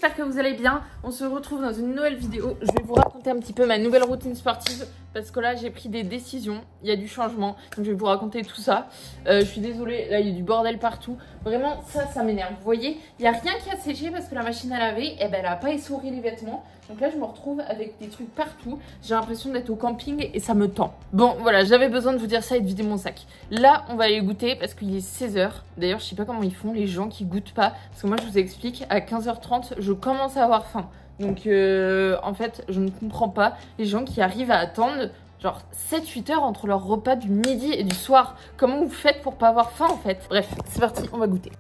j'espère que vous allez bien. On se retrouve dans une nouvelle vidéo. Je vais vous raconter un petit peu ma nouvelle routine sportive parce que là j'ai pris des décisions, il y a du changement, donc je vais vous raconter tout ça. Je suis désolée, là il y a du bordel partout. Vraiment ça m'énerve. Vous voyez, il n'y a rien qui a séché parce que la machine à laver, elle n'a pas essoré les vêtements. Donc là je me retrouve avec des trucs partout. J'ai l'impression d'être au camping et ça me tend. Bon voilà, j'avais besoin de vous dire ça et de vider mon sac. Là on va aller goûter parce qu'il est 16 h. D'ailleurs je sais pas comment ils font les gens qui goûtent pas. Parce que moi je vous explique, à 15 h 30 je commence à avoir faim. Donc en fait je ne comprends pas les gens qui arrivent à attendre genre 7-8 heures entre leur repas du midi et du soir. Comment vous faites pour pas avoir faim en fait? Bref, c'est parti, on va goûter.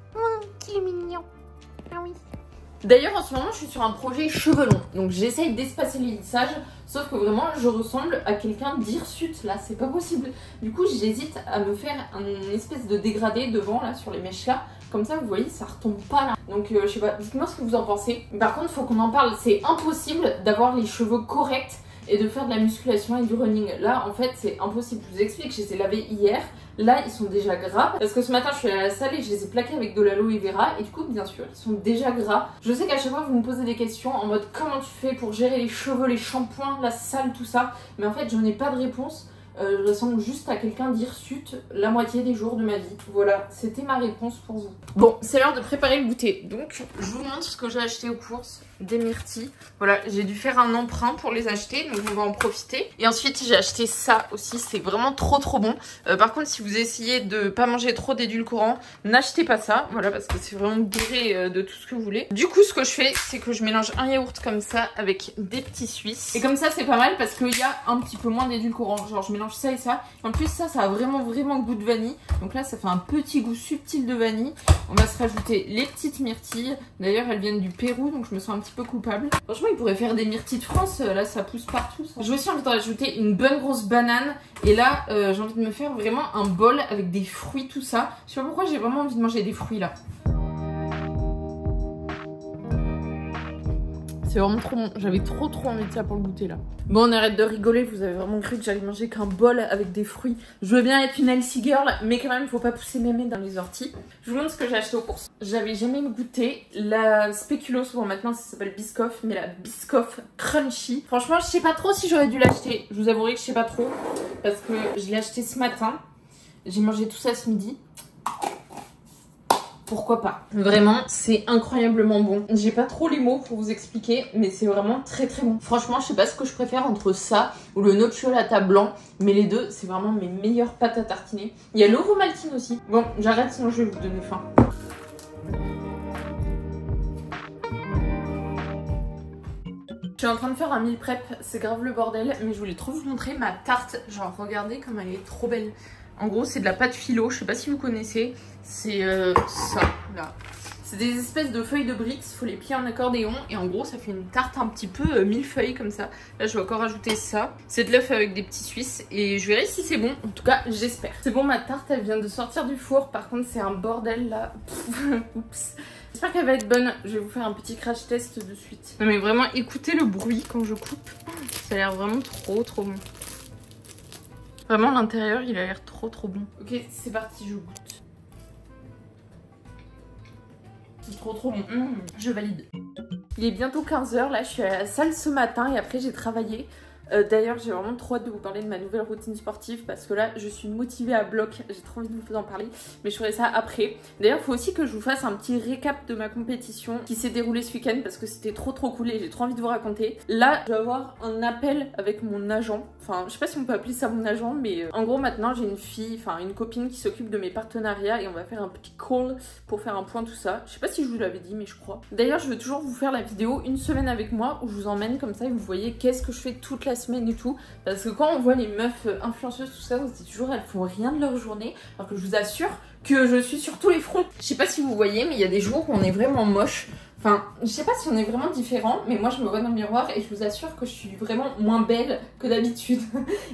Qu'il est mignon. Ah oui. D'ailleurs en ce moment je suis sur un projet cheveux longs. Donc j'essaye d'espacer les lissages. Sauf que vraiment je ressemble à quelqu'un d'hirsute là, c'est pas possible. Du coup j'hésite à me faire une espèce de dégradé devant là sur les mèches là. Comme ça vous voyez ça retombe pas là. Donc je sais pas, dites-moi ce que vous en pensez. Par contre faut qu'on en parle, c'est impossible d'avoir les cheveux corrects et de faire de la musculation et du running. Là en fait c'est impossible, je vous explique, je les ai lavés hier. Là ils sont déjà gras parce que ce matin je suis allée à la salle et je les ai plaqués avec de l'aloe vera et du coup bien sûr ils sont déjà gras. Je sais qu'à chaque fois vous me posez des questions en mode comment tu fais pour gérer les cheveux, les shampoings, la salle, tout ça. Mais en fait j'en ai pas de réponse. Je ressemble juste à quelqu'un d'hirsute la moitié des jours de ma vie. Voilà, c'était ma réponse pour vous. Bon, c'est l'heure de préparer le goûter. Donc, je vous montre ce que j'ai acheté aux courses. Des myrtilles. Voilà, j'ai dû faire un emprunt pour les acheter, donc on va en profiter. Et ensuite, j'ai acheté ça aussi. C'est vraiment trop bon. Par contre, si vous essayez de pas manger trop d'édulcorants, n'achetez pas ça. Voilà, parce que c'est vraiment bourré de tout ce que vous voulez. Du coup, ce que je fais, c'est que je mélange un yaourt comme ça avec des petits Suisses. Et comme ça, c'est pas mal parce qu'il y a un petit peu moins d'édulcorants. Genre, je mélange ça et ça. En plus ça a vraiment goût de vanille. Donc là ça fait un petit goût subtil de vanille. On va se rajouter les petites myrtilles. D'ailleurs elles viennent du Pérou donc je me sens un petit peu coupable. Franchement ils pourraient faire des myrtilles de France. Là ça pousse partout ça. J'ai aussi envie de rajouter une bonne grosse banane. Et là j'ai envie de me faire vraiment un bol avec des fruits tout ça. Je sais pas pourquoi j'ai vraiment envie de manger des fruits là. C'est vraiment trop bon, j'avais trop envie de ça pour le goûter là. Bon on arrête de rigoler, vous avez vraiment cru que j'allais manger qu'un bol avec des fruits. Je veux bien être une healthy girl, mais quand même faut pas pousser mes mains dans les orties. Je vous montre ce que j'ai acheté aux courses. J'avais jamais goûté la spéculoos, bon maintenant ça s'appelle Biscoff, mais la Biscoff Crunchy. Franchement je sais pas trop si j'aurais dû l'acheter, je vous avouerai que je sais pas trop, parce que je l'ai acheté ce matin. J'ai mangé tout ça ce midi. Pourquoi pas? Vraiment, c'est incroyablement bon. J'ai pas trop les mots pour vous expliquer, mais c'est vraiment très bon. Franchement, je sais pas ce que je préfère entre ça ou le nocciolata blanc, mais les deux, c'est vraiment mes meilleures pâtes à tartiner. Il y a l'Ovomaltine aussi. Bon, j'arrête sinon je vais vous donner faim. Je suis en train de faire un meal prep, c'est grave le bordel, mais je voulais trop vous montrer ma tarte. Genre, regardez comme elle est trop belle. En gros, c'est de la pâte philo, je sais pas si vous connaissez. C'est ça, là. C'est des espèces de feuilles de Brix, il faut les plier en accordéon. Et en gros, ça fait une tarte un petit peu millefeuille comme ça. Là, je vais encore rajouter ça. C'est de l'œuf avec des petits Suisses. Et je verrai si c'est bon. En tout cas, j'espère. C'est bon, ma tarte, elle vient de sortir du four. Par contre, c'est un bordel, là. Oups. J'espère qu'elle va être bonne. Je vais vous faire un petit crash test de suite. Non, mais vraiment, écoutez le bruit quand je coupe. Ça a l'air vraiment trop bon. Vraiment l'intérieur il a l'air trop bon. Ok c'est parti, je goûte. C'est trop bon. Je valide. Il est bientôt 15 h là, je suis à la salle ce matin et après j'ai travaillé. D'ailleurs j'ai vraiment trop hâte de vous parler de ma nouvelle routine sportive parce que là je suis motivée à bloc, j'ai trop envie de vous en parler mais je ferai ça après. D'ailleurs il faut aussi que je vous fasse un petit récap de ma compétition qui s'est déroulée ce week-end parce que c'était trop cool et j'ai trop envie de vous raconter. Là je vais avoir un appel avec mon agent, enfin je sais pas si on peut appeler ça mon agent mais en gros maintenant j'ai une fille, enfin une copine qui s'occupe de mes partenariats et on va faire un petit call pour faire un point tout ça. Je sais pas si je vous l'avais dit mais je crois. D'ailleurs je veux toujours vous faire la vidéo une semaine avec moi où je vous emmène comme ça et vous voyez qu'est-ce que je fais toute la semaine et tout, parce que quand on voit les meufs influenceuses tout ça, on se dit toujours elles font rien de leur journée, alors que je vous assure que je suis sur tous les fronts. Je sais pas si vous voyez mais il y a des jours où on est vraiment moche. Enfin, je sais pas si on est vraiment différent, mais moi je me vois dans le miroir et je vous assure que je suis vraiment moins belle que d'habitude.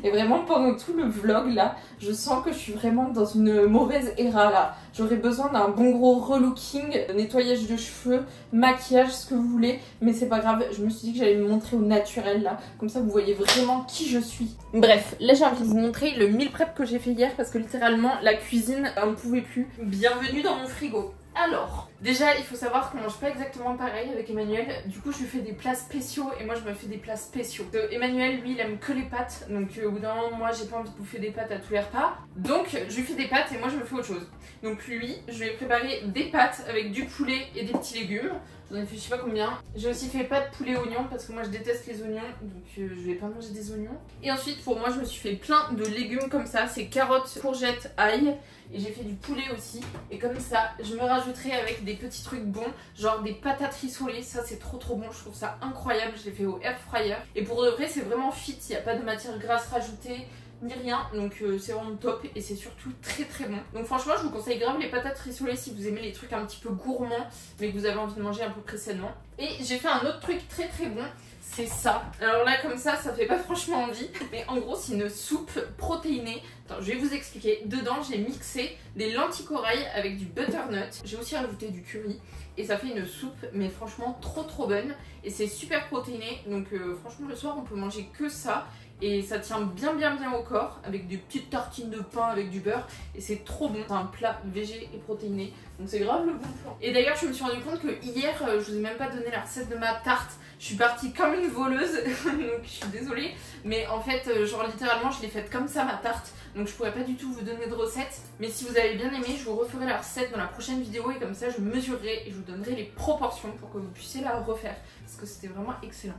Et vraiment pendant tout le vlog là, je sens que je suis vraiment dans une mauvaise era là. J'aurais besoin d'un bon gros relooking, nettoyage de cheveux, maquillage, ce que vous voulez. Mais c'est pas grave, je me suis dit que j'allais me montrer au naturel là. Comme ça vous voyez vraiment qui je suis. Bref, là j'ai envie de vous montrer le meal prep que j'ai fait hier parce que littéralement la cuisine, on ne pouvait plus. Bienvenue dans mon frigo. Alors, Déjà, il faut savoir qu'on mange pas exactement pareil avec Emmanuel. Du coup, je lui fais des plats spéciaux et moi je me fais des plats spéciaux. Emmanuel, lui, il aime que les pâtes. Donc au bout d'un moment, moi j'ai pas envie de bouffer des pâtes à tous les repas. Donc je lui fais des pâtes et moi je me fais autre chose. Donc lui, je lui ai préparé des pâtes avec du poulet et des petits légumes. J'en ai fait je sais pas combien. J'ai aussi fait pâtes poulet oignon parce que moi je déteste les oignons. Donc je vais pas manger des oignons. Et ensuite, pour moi, je me suis fait plein de légumes comme ça. C'est carottes, courgettes, ail. Et j'ai fait du poulet aussi. Et comme ça, je me rajouterai avec des petits trucs bons, genre des patates rissolées. Ça, c'est trop bon. Je trouve ça incroyable. Je l'ai fait au air fryer. Et pour de vrai, c'est vraiment fit. Il n'y a pas de matière grasse rajoutée ni rien. Donc c'est vraiment top. Et c'est surtout très bon. Donc franchement, je vous conseille grave les patates rissolées si vous aimez les trucs un petit peu gourmands, mais que vous avez envie de manger un peu plus sainement. Et j'ai fait un autre truc très bon. C'est ça. Alors là, comme ça fait pas franchement envie. Mais en gros, c'est une soupe protéinée. Attends, je vais vous expliquer. Dedans, j'ai mixé des lentilles corail avec du butternut. J'ai aussi rajouté du curry. Et ça fait une soupe, mais franchement trop bonne. Et c'est super protéiné. Donc franchement, le soir, on peut manger que ça. Et ça tient bien au corps avec des petites tartines de pain avec du beurre. Et c'est trop bon. C'est un plat végé et protéiné. Donc c'est grave le bon plan. Et d'ailleurs, je me suis rendu compte que hier, je vous ai même pas donné la recette de ma tarte. Je suis partie comme une voleuse, donc je suis désolée. Mais en fait, genre littéralement, je l'ai faite comme ça ma tarte. Donc je pourrais pas du tout vous donner de recette. Mais si vous avez bien aimé, je vous referai la recette dans la prochaine vidéo. Et comme ça, je mesurerai et je vous donnerai les proportions pour que vous puissiez la refaire. Parce que c'était vraiment excellent.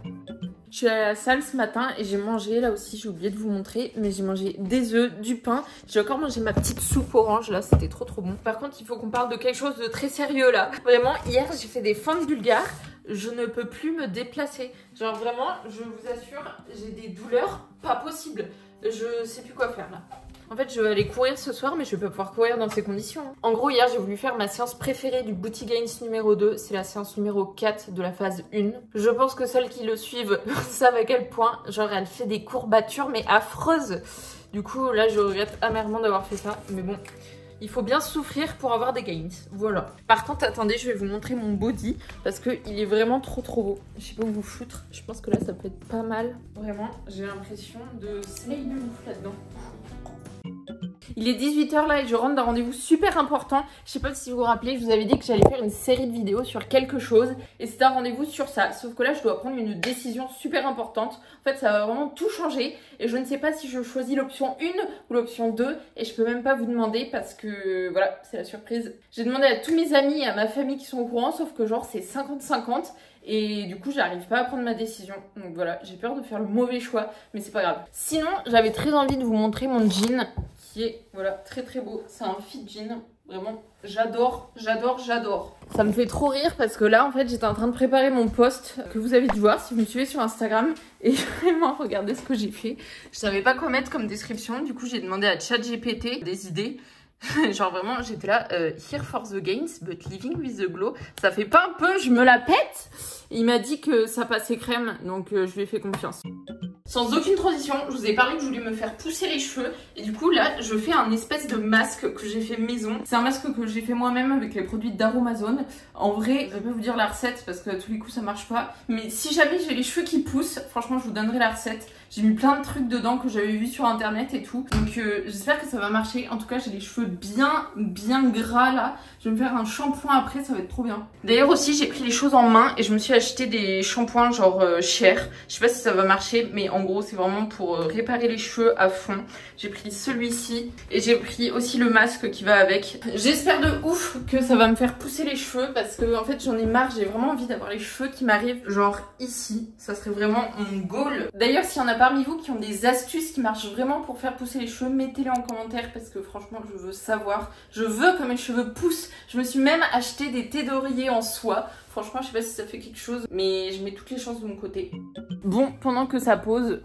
Je suis allée à la salle ce matin et j'ai mangé, là aussi j'ai oublié de vous montrer, mais j'ai mangé des œufs, du pain. J'ai encore mangé ma petite soupe orange là, c'était trop bon. Par contre, il faut qu'on parle de quelque chose de très sérieux là. Vraiment, hier j'ai fait des fentes bulgares. Je ne peux plus me déplacer. Genre vraiment, je vous assure, j'ai des douleurs pas possibles. Je sais plus quoi faire là. En fait, je vais aller courir ce soir, mais je vais pas pouvoir courir dans ces conditions. En gros, hier, j'ai voulu faire ma séance préférée du Booty Gains numéro 2. C'est la séance numéro 4 de la phase 1. Je pense que celles qui le suivent savent à quel point, genre, elle fait des courbatures, mais affreuses. Du coup, là, je regrette amèrement d'avoir fait ça. Mais bon, il faut bien souffrir pour avoir des gains. Voilà. Par contre, attendez, je vais vous montrer mon body parce qu'il est vraiment trop beau. Je sais pas où vous foutre. Je pense que là, ça peut être pas mal. Vraiment, j'ai l'impression de slay de ouf là-dedans. Il est 18 h là et je rentre d'un rendez-vous super important. Je sais pas si vous vous rappelez, je vous avais dit que j'allais faire une série de vidéos sur quelque chose. Et c'était un rendez-vous sur ça. Sauf que là, je dois prendre une décision super importante. En fait, ça va vraiment tout changer. Et je ne sais pas si je choisis l'option 1 ou l'option 2. Et je peux même pas vous demander parce que voilà, c'est la surprise. J'ai demandé à tous mes amis et à ma famille qui sont au courant. Sauf que genre, c'est 50-50. Et du coup, j'arrive pas à prendre ma décision. Donc voilà, j'ai peur de faire le mauvais choix. Mais c'est pas grave. Sinon, j'avais très envie de vous montrer mon jean. Qui est voilà très beau, c'est un fit jean, vraiment j'adore. Ça me fait trop rire parce que là en fait j'étais en train de préparer mon post que vous avez dû voir si vous me suivez sur Instagram et vraiment regardez ce que j'ai fait. Je savais pas quoi mettre comme description, du coup j'ai demandé à ChatGPT des idées. Genre vraiment j'étais là, here for the gains but living with the glow. Ça fait pas un peu, je me la pète. Il m'a dit que ça passait crème, donc je lui ai fait confiance. Sans aucune transition, je vous ai parlé que je voulais me faire pousser les cheveux. Et du coup là, je fais un espèce de masque que j'ai fait maison. C'est un masque que j'ai fait moi-même avec les produits d'Aromazone. En vrai, je vais pas vous dire la recette parce que à tous les coups ça marche pas. Mais si jamais j'ai les cheveux qui poussent, franchement je vous donnerai la recette. J'ai mis plein de trucs dedans que j'avais vu sur internet et tout. Donc j'espère que ça va marcher. En tout cas, j'ai les cheveux bien gras là. Je vais me faire un shampoing après, ça va être trop bien. D'ailleurs aussi, j'ai pris les choses en main et je me suis acheté des shampoings genre chers. Je sais pas si ça va marcher, mais en gros, c'est vraiment pour réparer les cheveux à fond. J'ai pris celui-ci et j'ai pris aussi le masque qui va avec. J'espère de ouf que ça va me faire pousser les cheveux parce que en fait, j'en ai marre. J'ai vraiment envie d'avoir les cheveux qui m'arrivent genre ici. Ça serait vraiment mon goal. D'ailleurs, s'il y en a parmi vous qui ont des astuces qui marchent vraiment pour faire pousser les cheveux, mettez-les en commentaire parce que franchement, je veux savoir. Je veux que mes cheveux poussent. Je me suis même acheté des thés d'oreiller en soie. Franchement, je sais pas si ça fait quelque chose, mais je mets toutes les chances de mon côté. Bon, pendant que ça pose...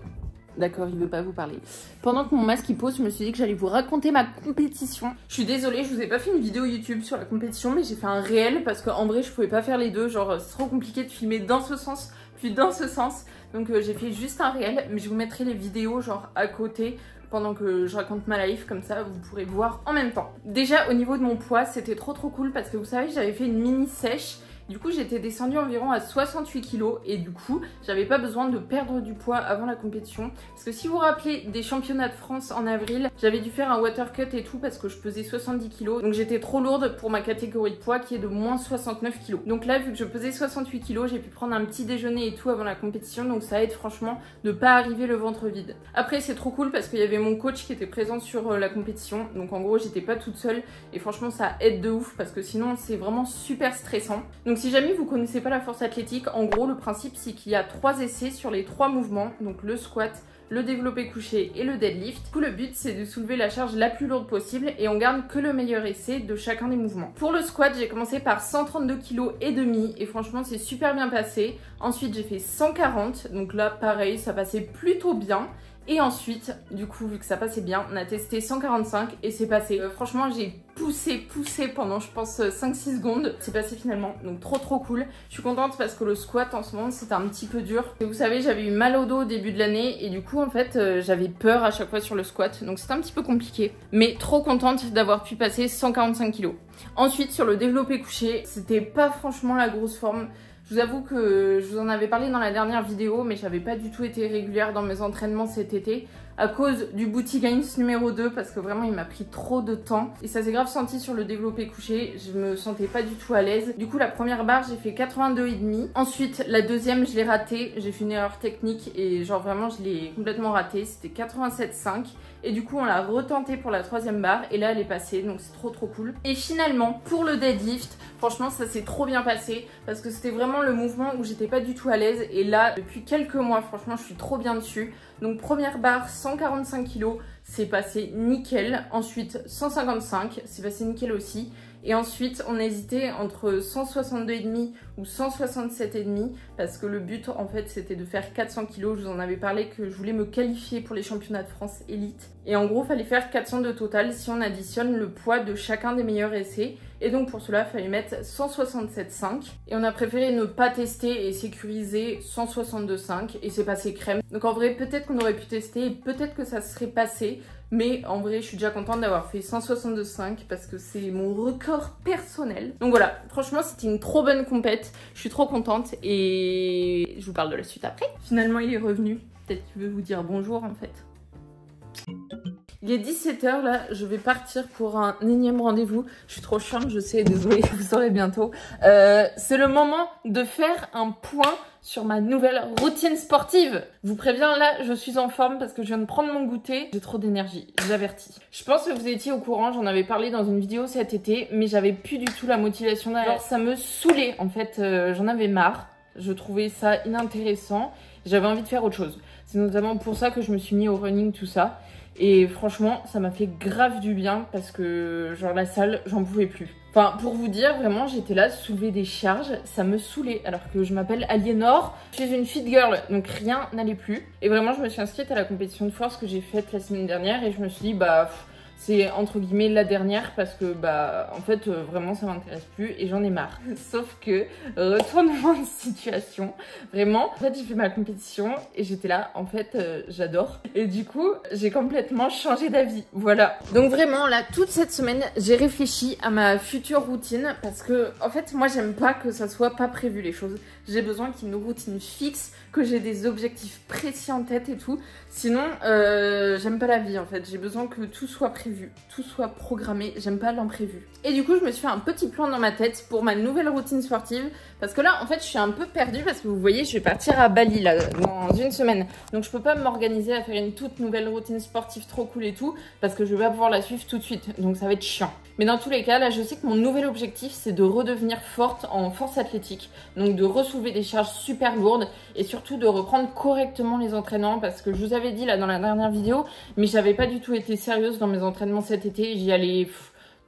D'accord, il veut pas vous parler. Pendant que mon masque il pose, je me suis dit que j'allais vous raconter ma compétition. Je suis désolée, je vous ai pas fait une vidéo YouTube sur la compétition, mais j'ai fait un réel parce qu'en vrai, je pouvais pas faire les deux. Genre, c'est trop compliqué de filmer dans ce sens, puis dans ce sens. Donc j'ai fait juste un réel, mais je vous mettrai les vidéos genre à côté pendant que je raconte ma life, comme ça vous pourrez voir en même temps. Déjà au niveau de mon poids, c'était trop cool parce que vous savez, j'avais fait une mini sèche Du coup j'étais descendue environ à 68 kg et du coup j'avais pas besoin de perdre du poids avant la compétition. Parce que si vous vous rappelez des championnats de France en avril, j'avais dû faire un water cut et tout parce que je pesais 70 kg. Donc j'étais trop lourde pour ma catégorie de poids qui est de moins 69 kg. Donc là vu que je pesais 68 kg, j'ai pu prendre un petit déjeuner et tout avant la compétition. Donc ça aide franchement de pas arriver le ventre vide. Après c'est trop cool parce qu'il y avait mon coach qui était présent sur la compétition. Donc en gros j'étais pas toute seule et franchement ça aide de ouf parce que sinon c'est vraiment super stressant. Donc si jamais vous connaissez pas la force athlétique, en gros le principe c'est qu'il y a 3 essais sur les 3 mouvements. Donc le squat, le développé couché et le deadlift. Du coup le but c'est de soulever la charge la plus lourde possible et on garde que le meilleur essai de chacun des mouvements. Pour le squat j'ai commencé par 132 kg et demi et franchement c'est super bien passé. Ensuite j'ai fait 140, donc là pareil ça passait plutôt bien. Et ensuite, du coup, vu que ça passait bien, on a testé 145 et c'est passé. Franchement, j'ai poussé pendant, je pense, 5-6 secondes. C'est passé finalement, donc trop cool. Je suis contente parce que le squat, en ce moment, c'était un petit peu dur. Et vous savez, j'avais eu mal au dos au début de l'année et du coup, en fait, j'avais peur à chaque fois sur le squat. Donc c'était un petit peu compliqué. Mais trop contente d'avoir pu passer 145 kg. Ensuite, sur le développé couché, c'était pas franchement la grosse forme. Je vous avoue que je vous en avais parlé dans la dernière vidéo, mais j'avais pas du tout été régulière dans mes entraînements cet été à cause du booty gains numéro 2 parce que vraiment il m'a pris trop de temps et ça s'est grave senti sur le développé couché. Je me sentais pas du tout à l'aise. Du coup la première barre j'ai fait 82,5. Ensuite la deuxième je l'ai ratée, j'ai fait une erreur technique et genre vraiment je l'ai complètement ratée. C'était 87,5 et du coup on l'a retenté pour la troisième barre et là elle est passée donc c'est trop cool. Et finalement pour le deadlift, franchement ça s'est trop bien passé parce que c'était vraiment le mouvement où j'étais pas du tout à l'aise et là depuis quelques mois franchement je suis trop bien dessus. Donc première barre 145 kg, c'est passé nickel. Ensuite 155, c'est passé nickel aussi. Et ensuite on hésitait entre 162,5 ou 167,5 parce que le but en fait c'était de faire 400 kg. Je vous en avais parlé que je voulais me qualifier pour les championnats de France élite. Et en gros il fallait faire 400 de total si on additionne le poids de chacun des meilleurs essais. Et donc pour cela il fallait mettre 167,5 et on a préféré ne pas tester et sécuriser 162,5 et c'est passé crème. Donc en vrai peut-être qu'on aurait pu tester et peut-être que ça serait passé. Mais en vrai, je suis déjà contente d'avoir fait 162,5 parce que c'est mon record personnel. Donc voilà, franchement, c'était une trop bonne compète. Je suis trop contente et je vous parle de la suite après. Finalement, il est revenu. Peut-être qu'il veut vous dire bonjour en fait. Il est 17 h là, je vais partir pour un énième rendez-vous. Je suis trop chiante, je sais, désolée, vous saurez bientôt. C'est le moment de faire un point sur ma nouvelle routine sportive. Je vous préviens, là, je suis en forme parce que je viens de prendre mon goûter. J'ai trop d'énergie, je vous avertis. Je pense que vous étiez au courant, j'en avais parlé dans une vidéo cet été, mais j'avais plus du tout la motivation derrière. Alors, ça me saoulait, en fait, j'en avais marre. Je trouvais ça inintéressant. J'avais envie de faire autre chose. C'est notamment pour ça que je me suis mis au running, tout ça. Et franchement, ça m'a fait grave du bien parce que genre la salle, j'en pouvais plus. Enfin, pour vous dire, vraiment, j'étais là, soulever des charges, ça me saoulait. Alors que je m'appelle Aliénor, je suis une fit girl, donc rien n'allait plus. Et vraiment, je me suis inscrite à la compétition de force que j'ai faite la semaine dernière et je me suis dit, bah... c'est entre guillemets la dernière parce que bah en fait vraiment ça m'intéresse plus et j'en ai marre. Sauf que retournement de situation, vraiment en fait j'ai fait ma compétition et j'étais là en fait j'adore et du coup j'ai complètement changé d'avis, voilà. Donc vraiment là toute cette semaine j'ai réfléchi à ma future routine parce que en fait moi j'aime pas que ça soit pas prévu les choses. J'ai besoin qu'il y ait une routine fixe, que j'ai des objectifs précis en tête et tout. Sinon j'aime pas la vie en fait, j'ai besoin que tout soit prévu, tout soit programmé, j'aime pas l'imprévu. Et du coup je me suis fait un petit plan dans ma tête pour ma nouvelle routine sportive parce que là en fait je suis un peu perdue parce que vous voyez je vais partir à Bali là dans une semaine. Donc je peux pas m'organiser à faire une toute nouvelle routine sportive trop cool et tout parce que je vais pas pouvoir la suivre tout de suite, donc ça va être chiant. Mais dans tous les cas là je sais que mon nouvel objectif c'est de redevenir forte en force athlétique, donc de ressoulever des charges super lourdes et surtout de reprendre correctement les entraînements parce que je vous avais dit là dans la dernière vidéo mais j'avais pas du tout été sérieuse dans mes entraînements cet été, j'y allais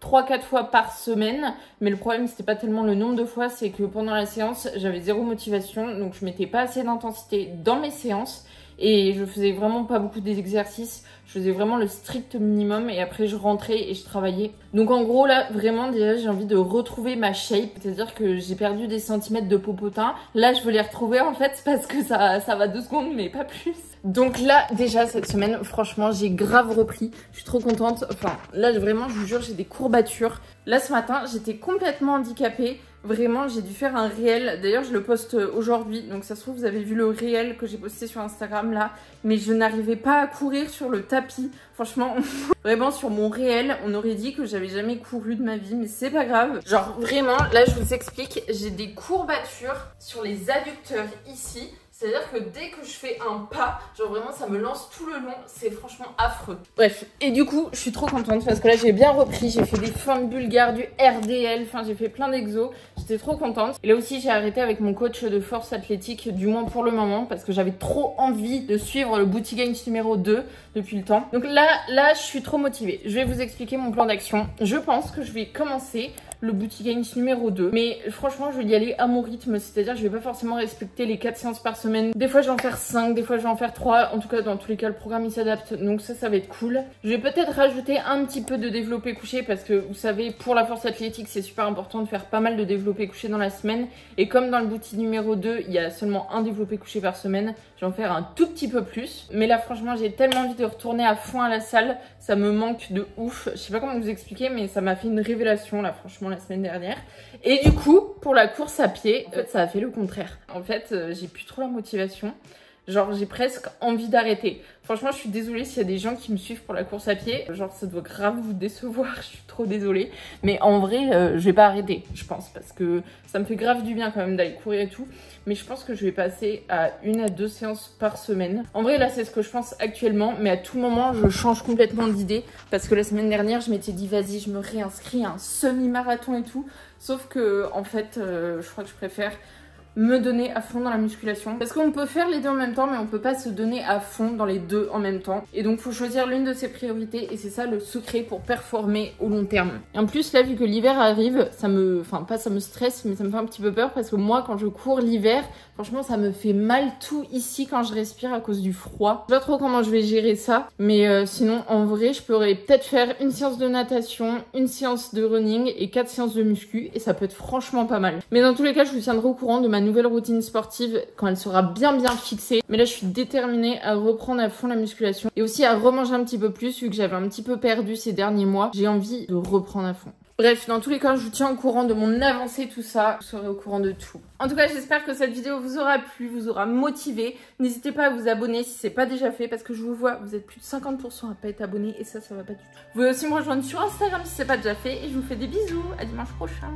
3-4 fois par semaine, mais le problème c'était pas tellement le nombre de fois, c'est que pendant la séance j'avais zéro motivation, donc je mettais pas assez d'intensité dans mes séances et je faisais vraiment pas beaucoup d'exercices, je faisais vraiment le strict minimum et après je rentrais et je travaillais. Donc en gros là vraiment déjà j'ai envie de retrouver ma shape, c'est-à-dire que j'ai perdu des centimètres de popotin, là je veux les retrouver en fait parce que ça va 2 secondes mais pas plus. Donc là déjà cette semaine franchement j'ai grave repris, je suis trop contente, enfin là vraiment je vous jure j'ai des courbatures. Là ce matin j'étais complètement handicapée, Vraiment, j'ai dû faire un réel. D'ailleurs, je le poste aujourd'hui. Donc, ça se trouve, vous avez vu le réel que j'ai posté sur Instagram là. Mais je n'arrivais pas à courir sur le tapis. Franchement, vraiment, sur mon réel, on aurait dit que j'avais jamais couru de ma vie. Mais c'est pas grave. Genre, vraiment, là, je vous explique. J'ai des courbatures sur les adducteurs ici. C'est-à-dire que dès que je fais un pas, genre vraiment ça me lance tout le long, c'est franchement affreux. Bref, et du coup, je suis trop contente parce que là j'ai bien repris, j'ai fait des fentes bulgares, du RDL, enfin j'ai fait plein d'exos, j'étais trop contente. Et là aussi j'ai arrêté avec mon coach de force athlétique, du moins pour le moment, parce que j'avais trop envie de suivre le Booty Gains numéro 2 depuis le temps. Donc là je suis trop motivée. Je vais vous expliquer mon plan d'action. Je pense que je vais commencer le Booty Gains numéro 2. Mais franchement, je vais y aller à mon rythme, c'est-à-dire je vais pas forcément respecter les 4 séances par semaine. Des fois, je vais en faire 5, des fois, je vais en faire 3. En tout cas, dans tous les cas, le programme, il s'adapte. Donc ça va être cool. Je vais peut-être rajouter un petit peu de développé couché parce que, vous savez, pour la force athlétique, c'est super important de faire pas mal de développé couché dans la semaine. Et comme dans le Booty numéro 2, il y a seulement un développé couché par semaine, je vais en faire un tout petit peu plus. Mais là, franchement, j'ai tellement envie de retourner à fond à la salle. Ça me manque de ouf. Je sais pas comment vous expliquer, mais ça m'a fait une révélation, là, franchement, la semaine dernière. Et du coup, pour la course à pied, en fait, ça a fait le contraire. En fait, j'ai plus trop la motivation. Genre, j'ai presque envie d'arrêter. Franchement, je suis désolée s'il y a des gens qui me suivent pour la course à pied. Genre, ça doit grave vous décevoir. Je suis trop désolée. Mais en vrai, je vais pas arrêter, je pense. Parce que ça me fait grave du bien quand même d'aller courir et tout. Mais je pense que je vais passer à 1 à 2 séances par semaine. En vrai, là, c'est ce que je pense actuellement. Mais à tout moment, je change complètement d'idée. Parce que la semaine dernière, je m'étais dit, vas-y, je me réinscris à un semi-marathon et tout. Sauf que, en fait, je crois que je préfère me donner à fond dans la musculation. Parce qu'on peut faire les deux en même temps, mais on peut pas se donner à fond dans les deux en même temps. Et donc, faut choisir l'une de ses priorités. Et c'est ça le secret pour performer au long terme. Et en plus, là, vu que l'hiver arrive, ça me... Enfin, pas ça me stresse, mais ça me fait un petit peu peur. Parce que moi, quand je cours l'hiver, franchement, ça me fait mal tout ici quand je respire à cause du froid. Je sais pas trop comment je vais gérer ça. Mais sinon, en vrai, je pourrais peut-être faire une séance de natation, une séance de running et 4 séances de muscu. Et ça peut être franchement pas mal. Mais dans tous les cas, je vous tiendrai au courant de ma nouvelle routine sportive quand elle sera bien fixée. Mais là, je suis déterminée à reprendre à fond la musculation. Et aussi à remanger un petit peu plus, vu que j'avais un petit peu perdu ces derniers mois. J'ai envie de reprendre à fond. Bref, dans tous les cas, je vous tiens au courant de mon avancée, tout ça. Vous serez au courant de tout. En tout cas, j'espère que cette vidéo vous aura plu, vous aura motivé. N'hésitez pas à vous abonner si c'est pas déjà fait, parce que je vous vois, vous êtes plus de 50% à pas être abonné et ça va pas du tout. Vous pouvez aussi me rejoindre sur Instagram si c'est pas déjà fait et je vous fais des bisous. À dimanche prochain.